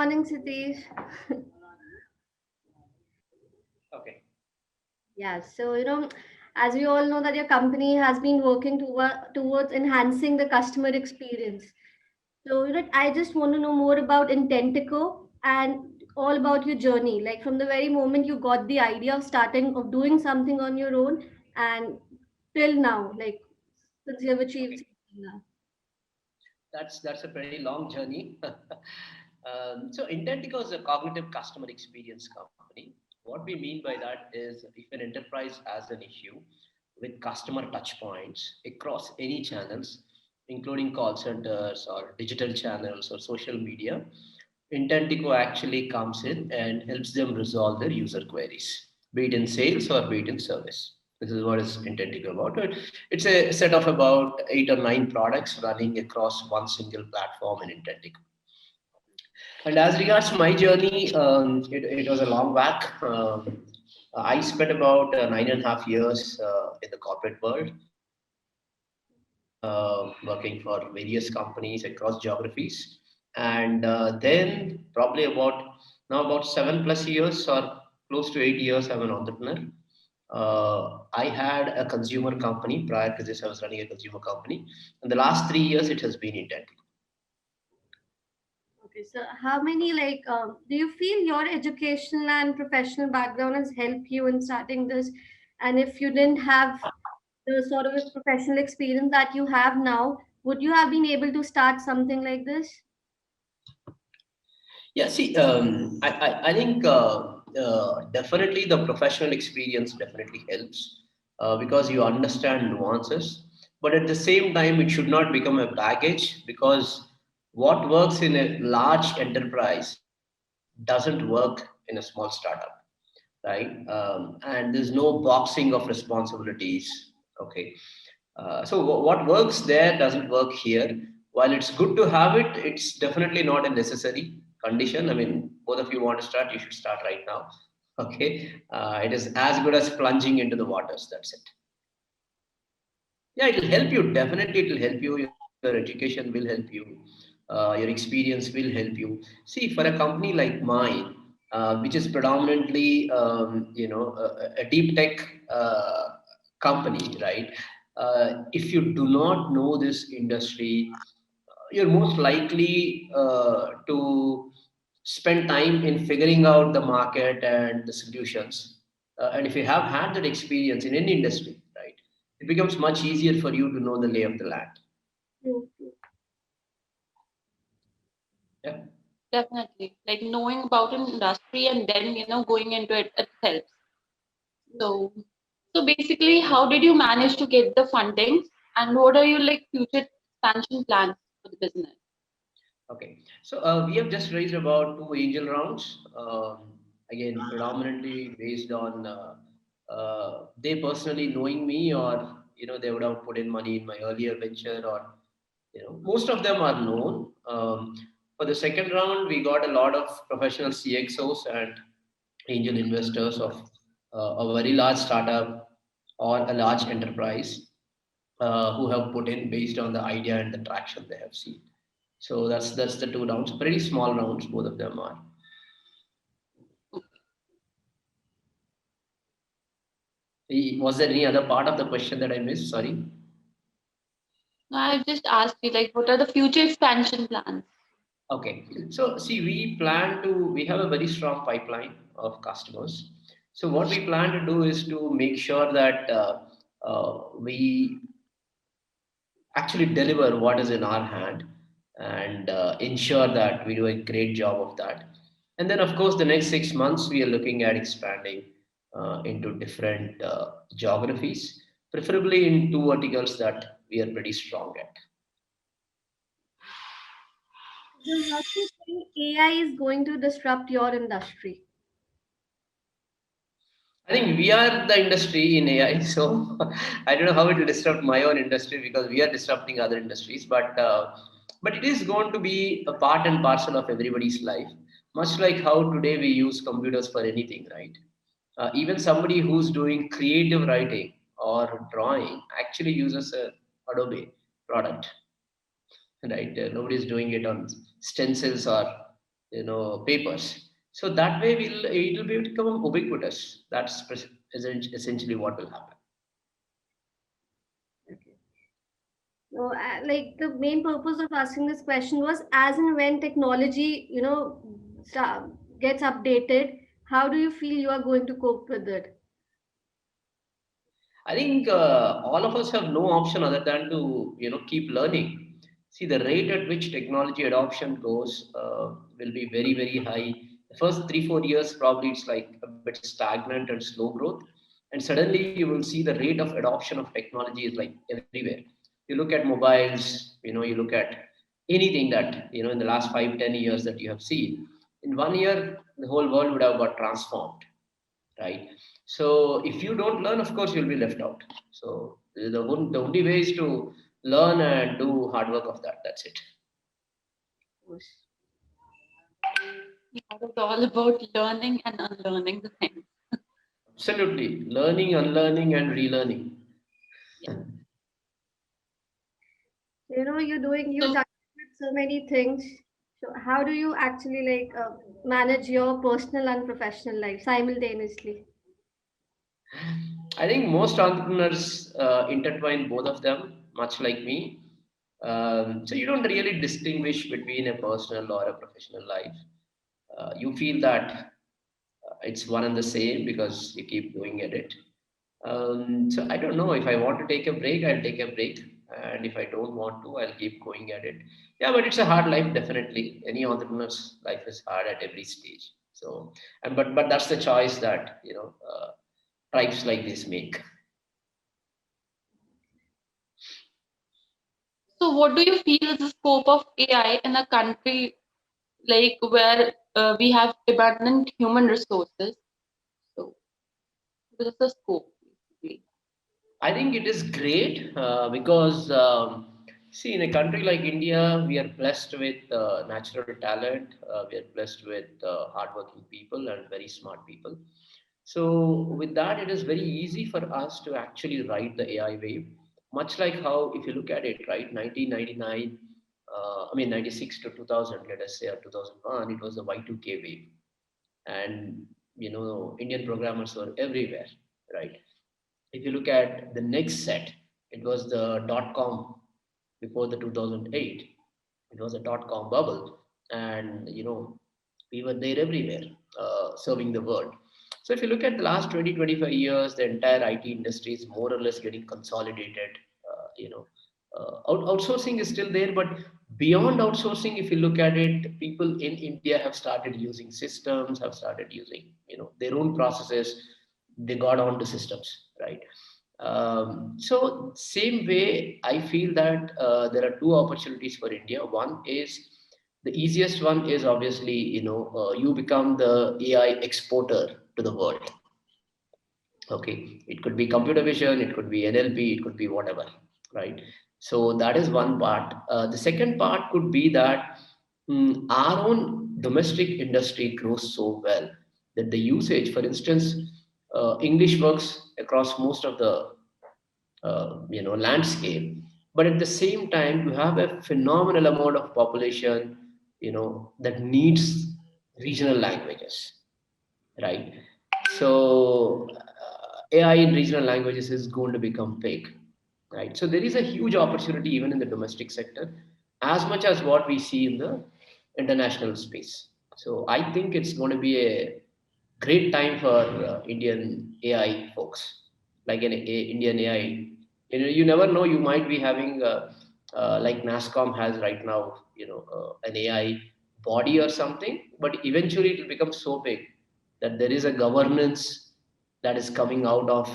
morning, Satish. Okay. Yeah, so as we all know that your company has been working towards enhancing the customer experience. So I just want to know more about Intentico and all about your journey, like from the very moment you got the idea of starting of doing something on your own and till now, like since you have achieved Okay. something now. That's a pretty long journey. So Intentico is a cognitive customer experience company. What we mean by that is if an enterprise has an issue with customer touch points across any channels, including call centers or digital channels or social media, Intentico actually comes in and helps them resolve their user queries, be it in sales or be it in service. This is what is Intentico about. It's a set of about 8 or 9 products running across one single platform in Intentico. And as regards my journey, it was a long back. I spent about 9.5 years in the corporate world, working for various companies across geographies. And then probably about 7+ years or close to 8 years, I'm an entrepreneur. I had a consumer company. Prior to this, I was running a consumer company. And the last 3 years, it has been intent. Okay, so how many do you feel your educational and professional background has helped you in starting this? And if you didn't have the sort of a professional experience that you have now, would you have been able to start something like this? Yeah, see, I think definitely the professional experience definitely helps because you understand nuances. But at the same time, it should not become a baggage because what works in a large enterprise doesn't work in a small startup, right? And there's no boxing of responsibilities. Okay, so what works there doesn't work here. While it's good to have it, it's definitely not a necessary condition. I mean, both of you want to start, you should start right now. Okay, it is as good as plunging into the waters. That's it. Yeah, it'll help you. Definitely, it'll help you. Your education will help you. Your experience will help you. See, for a company like mine, which is predominantly, a deep tech company, right? If you do not know this industry, you're most likely to spend time in figuring out the market and the solutions. And if you have had that experience in any industry, right, it becomes much easier for you to know the lay of the land. True, true. Yeah. Definitely. Like knowing about an industry and then, going into it, it helps. So, so basically, how did you manage to get the funding and what are your like future expansion plans for the business? Okay. So we have just raised about 2 angel rounds. Again, predominantly based on they personally knowing me, or they would have put in money in my earlier venture, or most of them are known. For the second round, we got a lot of professional CXOs and angel investors of a very large startup or a large enterprise who have put in based on the idea and the traction they have seen. So that's the 2 rounds, pretty small rounds, both of them are. Was there any other part of the question that I missed? Sorry. I just asked you like what are the future expansion plans? Okay. So see, we have a very strong pipeline of customers. So what we plan to do is to make sure that we actually deliver what is in our hand and ensure that we do a great job of that. And then, of course, the next 6 months, we are looking at expanding into different geographies, preferably in two verticals that we are pretty strong at. So how do you think AI is going to disrupt your industry? I think we are the industry in AI, so I don't know how it will disrupt my own industry because we are disrupting other industries. But it is going to be a part and parcel of everybody's life, much like how today we use computers for anything, right? Even somebody who's doing creative writing or drawing actually uses a Adobe product, right? Nobody's doing it on stencils or papers. So that way it will become ubiquitous. That's essentially what will happen. Okay. So, like the main purpose of asking this question was, as and when technology, gets updated, how do you feel you are going to cope with it? I think all of us have no option other than to keep learning. See, the rate at which technology adoption goes will be very very high. The first 3 4 years probably it's like a bit stagnant and slow growth, and suddenly you will see the rate of adoption of technology is like everywhere. You look at mobiles, you look at anything that in the last 5 10 years that you have seen. In 1 year, the whole world would have got transformed, right? So if you don't learn, of course, you'll be left out. So the only way is to learn and do hard work of that. That's it. Course. Yeah, it's all about learning and unlearning the things. Absolutely. Learning, unlearning, and relearning. Yeah. You're So, done with so many things. So how do you actually manage your personal and professional life simultaneously? I think most entrepreneurs intertwine both of them, much like me. So you don't really distinguish between a personal or a professional life. You feel that it's one and the same because you keep doing it. So I don't know if I want to take a break, I'll take a break, and if I don't want to, I'll keep going at it. Yeah, but it's a hard life, definitely. Any entrepreneur's life is hard at every stage. So, and but that's the choice that tribes like this make. so what do you feel is the scope of AI in a country like where we have abundant human resources? So, what is the scope basically? I think it is great because see, in a country like India, we are blessed with natural talent. We are blessed with hardworking people and very smart people. So, with that, it is very easy for us to actually ride the AI wave. Much like how, if you look at it, right, 1999, 96 to 2000, let us say, or 2001, it was the Y2K wave, and Indian programmers were everywhere, right? If you look at the next set, it was the dot com before the 2008. It was a dot com bubble, and we were there everywhere, serving the world. So if you look at the last 20 25 years, the entire IT industry is more or less getting consolidated. Outsourcing is still there, but beyond outsourcing, if you look at it, people in India have started using systems, have started using their own processes. They got onto systems, right? So same way, I feel that there are two opportunities for India. One is the easiest one is obviously you become the AI exporter to the world. Okay, it could be computer vision, it could be NLP, it could be whatever, right? So that is one part. The second part could be that our own domestic industry grows so well that the usage, for instance, English works across most of the landscape, but at the same time you have a phenomenal amount of population that needs regional languages, right? So AI in regional languages is going to become big, right? So there is a huge opportunity even in the domestic sector, as much as what we see in the international space. So I think it's going to be a great time for Indian AI folks, like Indian AI. You never know. You might be having like NASCOM has right now. An AI body or something, but eventually it will become so big that there is a governance that is coming out of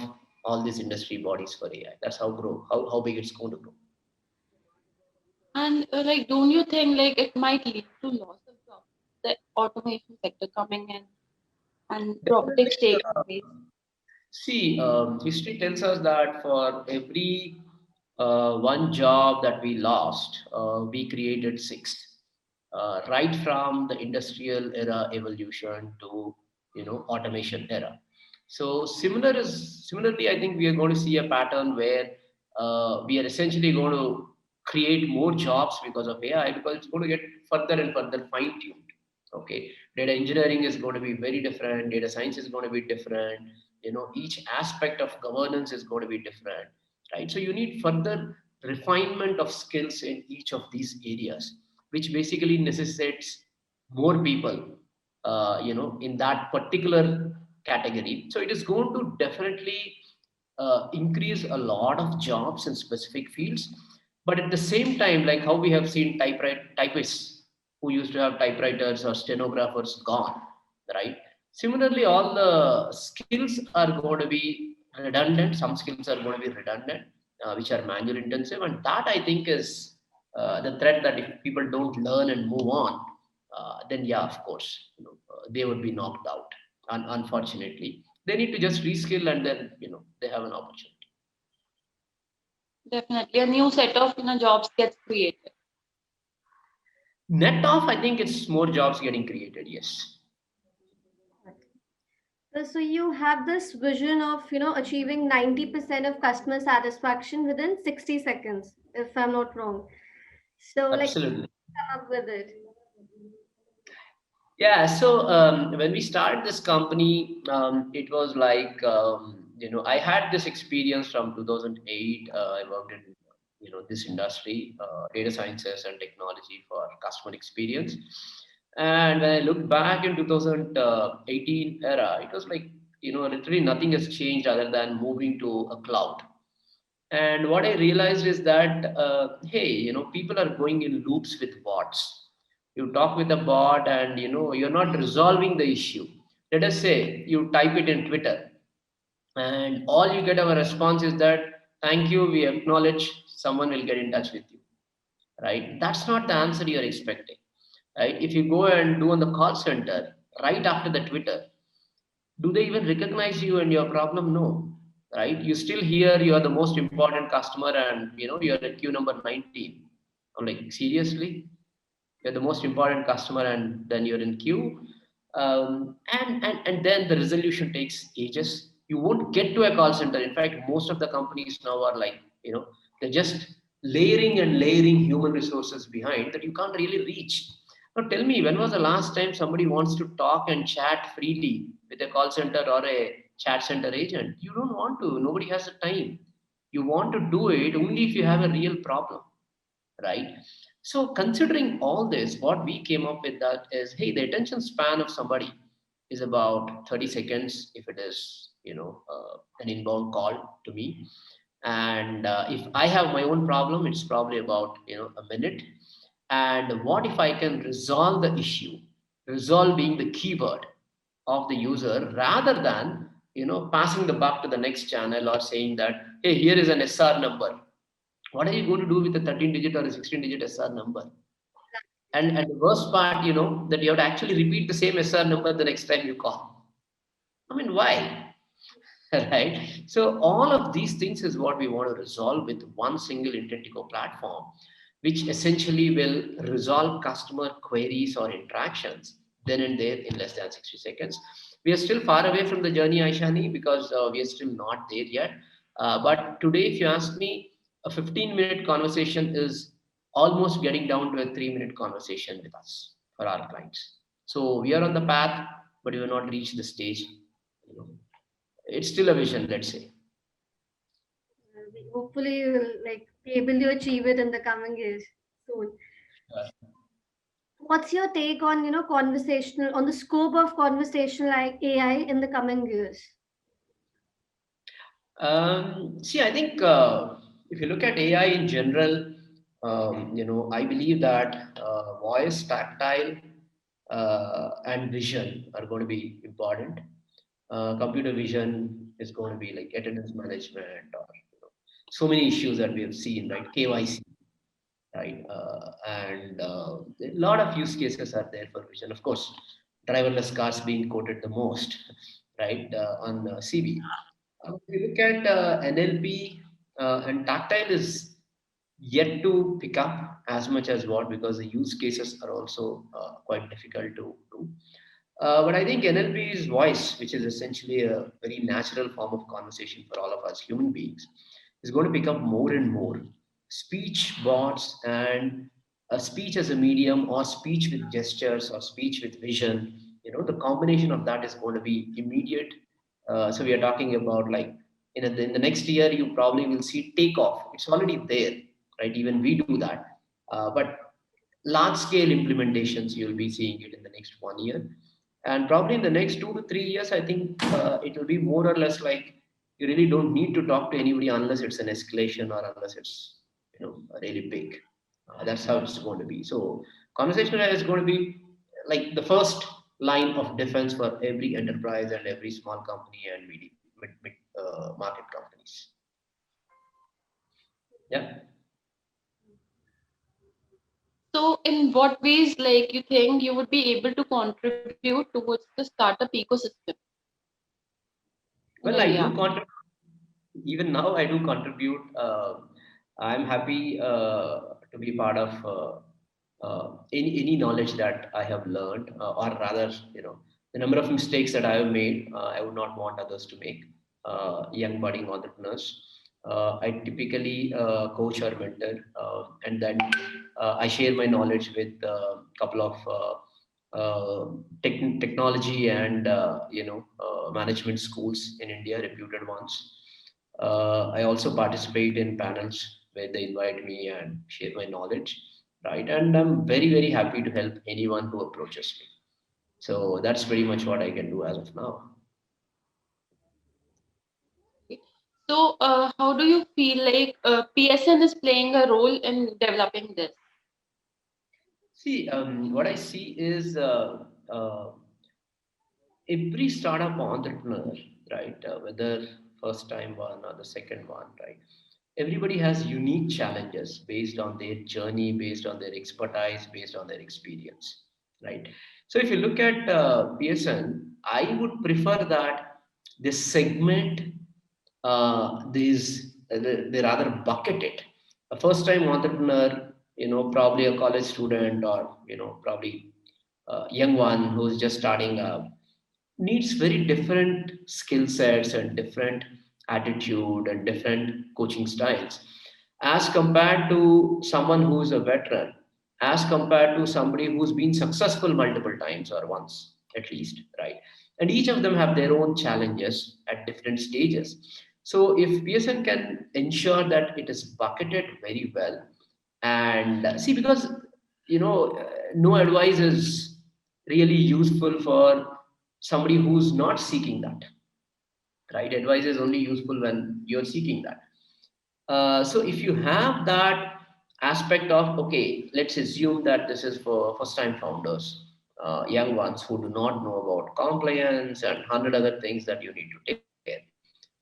all these industry bodies for AI. That's how big it's going to grow. And like, don't you think like it might lead to loss of jobs? The automation sector coming in and Definitely. robotics taking place. See, history tells us that for every one job that we lost, we created six. Right from the industrial era evolution to automation era. So similarly, I think we are going to see a pattern where we are essentially going to create more jobs because of AI, because it's going to get further and further fine tuned. Okay, data engineering is going to be very different, data science is going to be different, each aspect of governance is going to be different, right? So you need further refinement of skills in each of these areas, which basically necessitates more people, in that particular category. So it is going to definitely increase a lot of jobs in specific fields. But at the same time, like how we have seen typists who used to have typewriters or stenographers gone, right? Similarly, all the skills are going to be redundant. Some skills are going to be redundant, which are manual intensive, and that I think is the threat that if people don't learn and move on, then yeah, of course, they would be knocked out. Unfortunately, they need to just reskill, and then they have an opportunity. Definitely, a new set of jobs gets created. Net off, I think it's more jobs getting created. Yes. So you have this vision of, achieving 90% of customer satisfaction within 60 seconds, if I'm not wrong. So like, Absolutely. come up with it. Yeah, so when we started this company, it was like, I had this experience from 2008. I worked in, this industry, data sciences and technology for customer experience. And when I look back in 2018 era, it was like, literally nothing has changed other than moving to a cloud. And what I realized is that, hey, people are going in loops with bots. You talk with a bot, and you're not resolving the issue. Let us say you type it in Twitter, and all you get of a response is that, "Thank you, we acknowledge. Someone will get in touch with you." Right? That's not the answer you're expecting. Right? If you go and do on the call center right after the Twitter, do they even recognize you and your problem? No, right? You still hear you are the most important customer, and you're at queue number 19. I'm like, seriously? You're the most important customer, and then you're in queue. And then the resolution takes ages. You won't get to a call center. In fact, most of the companies now are like, they're just layering and layering human resources behind that you can't really reach. Now tell me, when was the last time somebody wants to talk and chat freely with a call center or a chat center agent? You don't want to. Nobody has the time. You want to do it only if you have a real problem, right? So considering all this, what we came up with that is, hey, the attention span of somebody is about 30 seconds if it is, an inbound call to me. And if I have my own problem, it's probably about, a minute. And what if I can resolve the issue? Resolve being the keyword of the user, rather than, passing the buck to the next channel or saying that, hey, here is an SR number. What are you going to do with a 13 digit or a 16 digit SR number? And the worst part, that you have to actually repeat the same SR number the next time you call. I mean, why? Right? So all of these things is what we want to resolve with one single Intentico platform, which essentially will resolve customer queries or interactions then and there in less than 60 seconds. We are still far away from the journey, Aishani, because we are still not there yet. But today, if you ask me, a 15-minute conversation is almost getting down to a 3-minute conversation with us for our clients. So we are on the path, but we have not reached the stage. You know, it's still a vision, let's say. Hopefully you will like be able to achieve it in the coming years soon. What's your take on, conversational on the scope of conversational like AI in the coming years? See, I think if you look at AI in general, I believe that voice, tactile, and vision are going to be important. Computer vision is going to be like attendance management, or so many issues that we have seen, right? KYC, right? And a lot of use cases are there for vision. Of course, driverless cars being quoted the most, right, on CV. If you look at NLP, and tactile is yet to pick up as much as what, because the use cases are also quite difficult to do. But I think NLP is voice, which is essentially a very natural form of conversation for all of us human beings, is going to become more and more. Speech bots and a speech as a medium, or speech with gestures, or speech with vision, the combination of that is going to be immediate. So we are talking about, like, in the next year you probably will see takeoff. It's already there, right? Even we do that, but large scale implementations you'll be seeing it in the next 1 year, and probably in the next 2 to 3 years, I think it will be more or less like you really don't need to talk to anybody unless it's an escalation, or unless it's really big. That's how it's going to be. So conversational AI is going to be like the first line of defense for every enterprise and every small company and mid market companies. Yeah. So, in what ways, like, you think you would be able to contribute towards the startup ecosystem in Well, I India? do contribute. Even now, I do contribute. I'm happy to be part of any knowledge that I have learned, or rather, the number of mistakes that I have made. I would not want others to make. Young budding entrepreneurs. I typically coach or mentor, and then I share my knowledge with a couple of technology and management schools in India, reputed ones. I also participate in panels where they invite me and share my knowledge, right? And I'm very, very happy to help anyone who approaches me. So that's pretty much what I can do as of now. So, how do you feel like PSN is playing a role in developing this? See, what I see is every startup entrepreneur, right, whether first time one or the second one, right, everybody has unique challenges based on their journey, based on their expertise, based on their experience, right? So if you look at PSN, I would prefer that this segment, they rather bucket it. A first time entrepreneur, probably a college student, or probably a young one who's just starting up, needs very different skill sets and different attitude and different coaching styles as compared to someone who's a veteran, as compared to somebody who's been successful multiple times or once at least, right? And each of them have their own challenges at different stages. So if PSN can ensure that it is bucketed very well, and see, because no advice is really useful for somebody who's not seeking that, right? Advice is only useful when you're seeking that. So if you have that aspect of, okay, let's assume that this is for first time founders, young ones who do not know about compliance and 100 other things that you need to take care.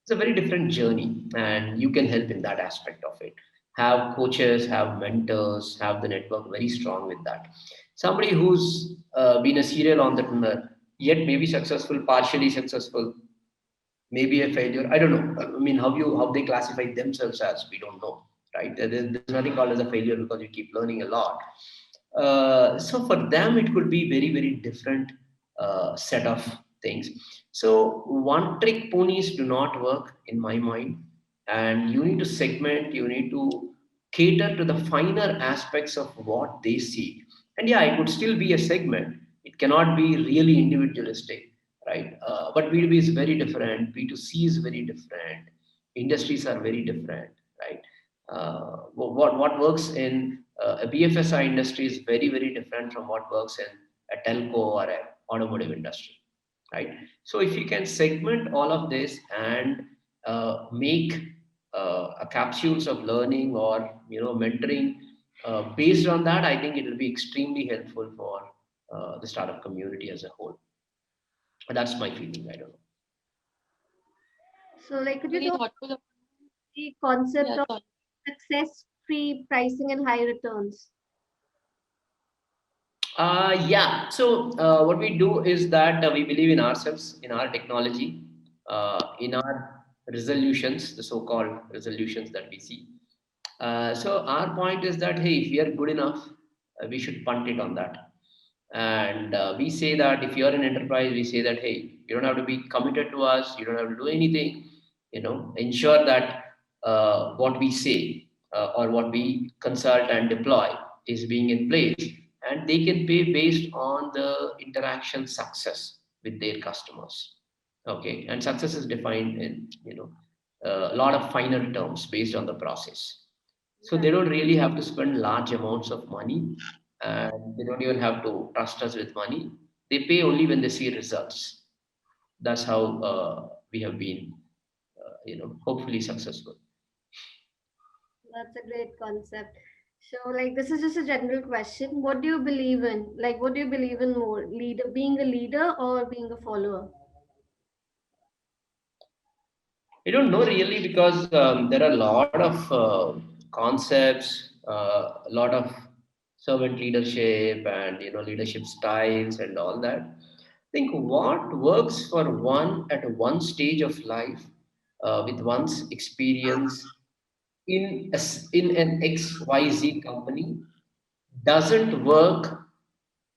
It's a very different journey, and you can help in that aspect of it. Have coaches, have mentors, have the network very strong with that. Somebody who's been a serial entrepreneur, yet maybe successful, partially successful, maybe a failure. I don't know. I mean, how they classify themselves as, we don't know, right? There's nothing called as a failure because you keep learning a lot. So for them, it could be very, very different set of things. So one trick ponies do not work in my mind, and you need to segment. You need to cater to the finer aspects of what they see. And yeah, it would still be a segment. It cannot be really individualistic, right? But B2B is very different. B2C is very different. Industries are very different, right? What works in a BFSI industry is very, very different from what works in a telco or a automotive industry, right? So if you can segment all of this and make a capsules of learning or mentoring based on that, I think it will be extremely helpful for the startup community as a whole. That's my feeling. I don't know. So, like, could you Very talk thoughtful. the concept Yeah, of sorry. success-free pricing and high returns? Yeah. So what we do is that we believe in ourselves, in our technology, in our resolutions, the so-called resolutions that we see. So our point is that, hey, if we are good enough, we should punt it on that. And we say that if you're an enterprise, we say that, hey, you don't have to be committed to us. You don't have to do anything. Ensure that what we say or what we consult and deploy is being in place, and they can pay based on the interaction success with their customers. Okay, and success is defined in a lot of finer terms based on the process. So they Right. don't really have to spend large amounts of money, and they don't even have to trust us with money. They pay only when they see results. That's how we have been, hopefully successful. That's a great concept. So, like, this is just a general question. What do you believe in? Like, what do you believe in more? Leader, being a leader or being a follower? I don't know really because there are a lot of concepts, a lot of servant leadership and leadership styles and all that. I think what works for one at one stage of life with one's experience in an XYZ company doesn't work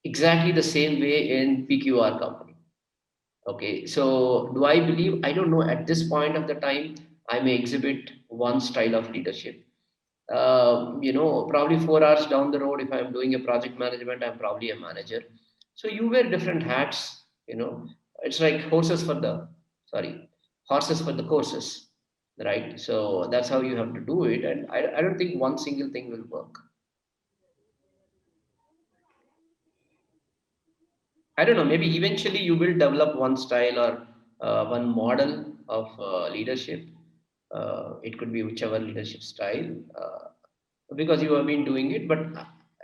exactly the same way in PQR company. Okay, so do I believe? I don't know. At this point of the time, I may exhibit one style of leadership. Probably 4 hours down the road, if I'm doing a project management, I'm probably a manager. So you wear different hats. It's like horses for the courses, right? So that's how you have to do it. And I don't think one single thing will work. I don't know. Maybe eventually you will develop one style or one model of leadership. It could be whichever leadership style, because you have been doing it. But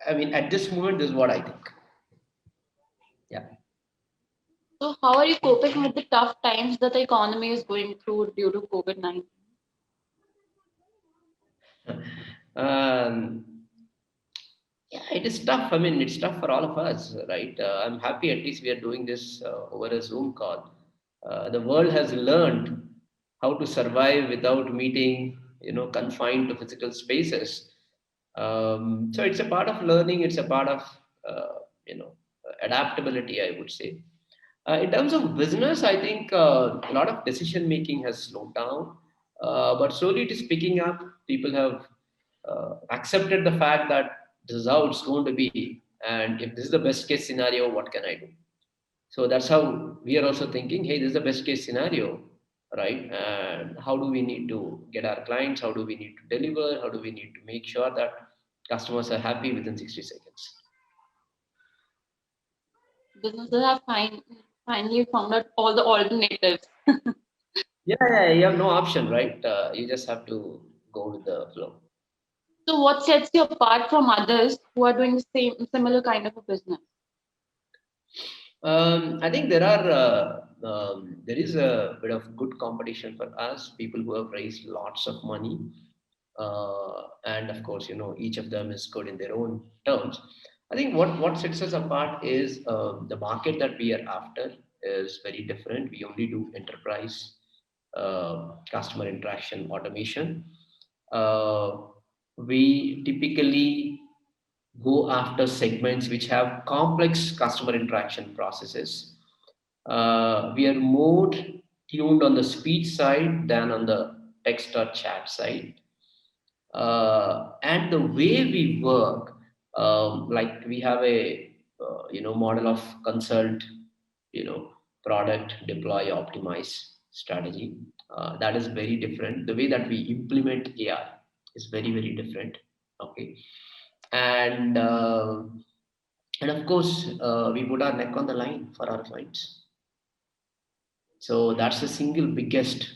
I mean, at this moment, this is what I think. Yeah. So how are you coping with the tough times that the economy is going through due to COVID-19? Um, yeah, it is tough. I mean, it's tough for all of us, right? I'm happy at least we are doing this over a Zoom call. The world has learned how to survive without meeting, confined to physical spaces. So it's a part of learning. It's a part of, adaptability, I would say. In terms of business, I think a lot of decision making has slowed down, but slowly it is picking up. People have accepted the fact that this is how it's going to be, and if this is the best case scenario, what can I do? So that's how we are also thinking. Hey, this is the best case scenario, right? And how do we need to get our clients? How do we need to deliver? How do we need to make sure that customers are happy within 60 seconds? Businesses have finally found out all the alternatives. Yeah, yeah, you have no option, right? You just have to go with the flow. So what sets you apart from others who are doing the same similar kind of a business? I think there is a bit of good competition for us. People who have raised lots of money, and of course, each of them is good in their own terms. I think what sets us apart is the market that we are after is very different. We only do enterprise customer interaction automation. Uh, we typically go after segments which have complex customer interaction processes. We are more tuned on the speech side than on the text or chat side. And the way we work, like we have a model of consult, you know product, deploy, optimize strategy. That is very different. The way that we implement AI is very very different. Okay, and of course we put our neck on the line for our clients. So that's the single biggest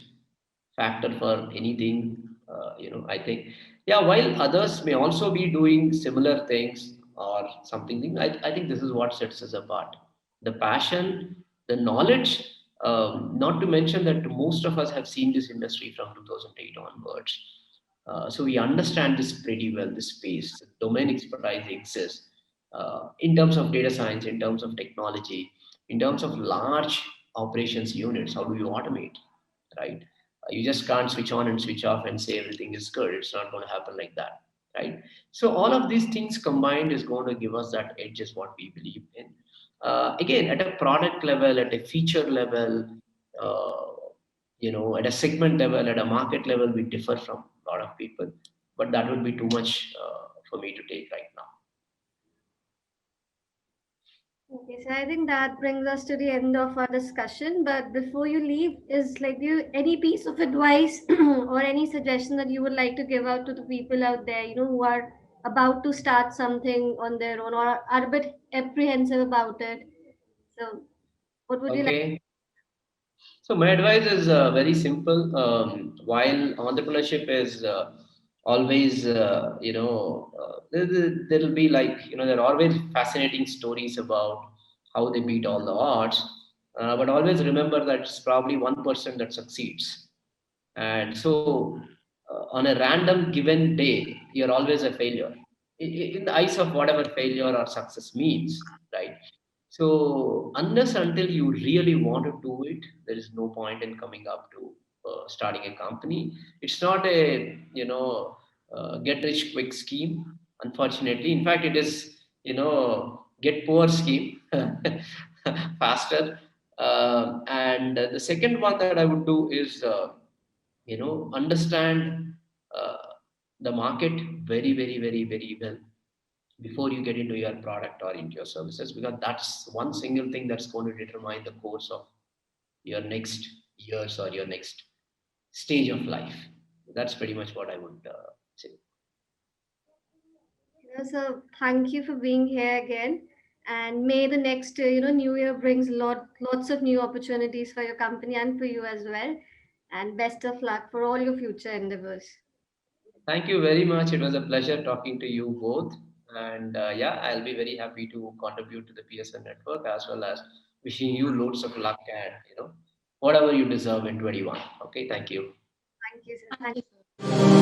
factor for anything. I think, yeah, while others may also be doing similar things or something, I think this is what sets us apart: the passion, the knowledge. Not to mention that most of us have seen this industry from 2008 onwards, so we understand this pretty well. This space, domain expertise exists in terms of data science, in terms of technology, in terms of large operations units. How do you automate, right? You just can't switch on and switch off and say everything is good. It's not going to happen like that, right? So all of these things combined is going to give us that edge, is what we believe in. Again, at a product level, at a feature level, at a segment level, at a market level, we differ from a lot of people. But that would be too much for me to take right now. Okay, so I think that brings us to the end of our discussion. But before you leave, is like you any piece of advice or any suggestion that you would like to give out to the people out there, who are about to start something on their own or are a bit apprehensive about it. So, what would you like? Okay. So my advice is very simple. While entrepreneurship is always, there will be like, there are always fascinating stories about how they beat all the odds. But always remember that it's probably 1% that succeeds. And so, on a random given day, you're always a failure in the eyes of whatever failure or success means, right? So, unless until you really want to do it, there is no point in coming up to starting a company. It's not a get rich quick scheme. Unfortunately, in fact, it is get poor scheme faster. And the second one that I would do is understand uh, the market very very very very well before you get into your product or into your services, because that's one single thing that's going to determine the course of your next years or your next stage of life. That's pretty much what I would say. So, thank you for being here again. And may the next, new year brings lots of new opportunities for your company and for you as well. And best of luck for all your future endeavors. Thank you very much. It was a pleasure talking to you both. And yeah, I'll be very happy to contribute to the PSN network, as well as wishing you loads of luck and whatever you deserve in 21. Okay, thank you. Thank you, sir. Thank Thank you, sir.